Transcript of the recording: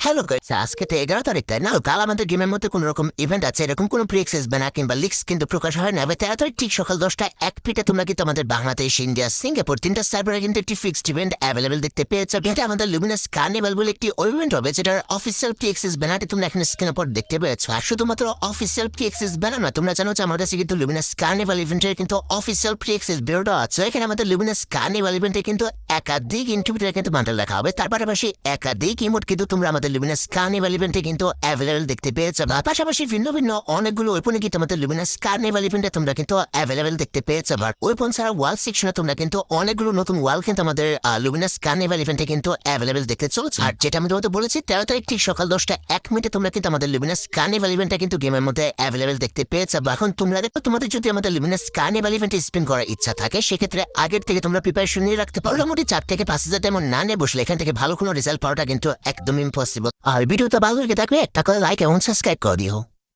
Hello guys, আজকে তো 11 তারিখ, তাই না? কাল আমাদের গেমের মধ্যে কোনো রকম ইভেন্ট আছে, এরকম কোনো প্রিএক্সেস ব্যানা কিংবা লিক্স কিন্তু প্রকাশ হয় না। 13 তারিখ ঠিক সকাল 10টায় এক ফিটে তোমরা কিন্তু আমাদের বাংলাদেশ, ইন্ডিয়া, সিঙ্গাপুর তিনটা সার্ভারে কিন্তু একটি ফিক্সড ইভেন্ট অ্যাভেলেবেল দেখতে পেয়েছো। এটা আমাদের লুমিনাস কার্নিভাল বলে একটি ইভেন্ট হবে, যেটার অফিসিয়াল প্রিএক্সেস ব্যানারটি তোমরা এখানে স্ক্রিনের উপর দেখতে পেয়েছো। আর শুধুমাত্র অফিসিয়াল প্রিএক্সেস ব্যানার নয়, তোমরা জানো যে আমাদের কাছে কিন্তু লুমিনাস কার্নিভাল ইভেন্টের কিন্তু অফিসিয়াল প্রিএক্সেস বেরোটা আছে। এখানে আমাদের লুমিনাস কার্নিভাল ইভেন্টে কিন্তু একাধিক ইন্টিভিউটার কিন্তু বান্ডেল রাখা হবে। তার পাশাপাশি একাধিক ইমোট কিন্তু তোমরা আমাদের লুমিনাস কার্নিভাল ইভেন্টে কিন্তু অ্যাভেলেবল দেখতে পেয়েছো। পাশাপাশি ভিন্ন ভিন্ন অনেকগুলো ওয়েপনে কিন্তু আমাদের লুমিনাস কার্নিভাল ইভেন্টে তোমরা কিন্তু অ্যাভেলেবল দেখতে পেয়েছো। আর ওয়েপন ছাড়া ওয়াল সেকশনে তোমরা কিন্তু অনেকগুলো নতুন ওয়াল কিন্তু আমাদের লুমিনাস কার্নিভাল ইভেন্টে কিন্তু অ্যাভেলেবল দেখতে চলেছে। আর যেটা আমি তোমাদের বলেছি, 13 তারিখ ঠিক সকাল 10টা 1 মিনিটে তোমরা কিন্তু আমাদের লুমিনাস কার্নিভাল ইভেন্টটা কিন্তু গেমের মধ্যে অ্যাভেলেবল দেখতে পেয়েছো। এখন তোমরা দেখো, তোমাদের যদি আমাদের লুমিনাস কার্নিভাল ইভেন্টে স্পিন করার ইচ্ছা থাকে, সেক্ষেত্রে আগের থেকে তোমরা প্রিপারেশন নিয়ে রাখতে পারো। মোটামুটি 4 থেকে 5,000 তেমন না নিয়ে বসলে এখান থেকে ভালো কোনো রেজাল্ট পাওয়াটা কিন্তু একদম ইম্পসিবল। আর ভিডিওটা ভালো লেগে থাকলে একটা করে লাইক এবং সাবস্ক্রাইব করে দিও।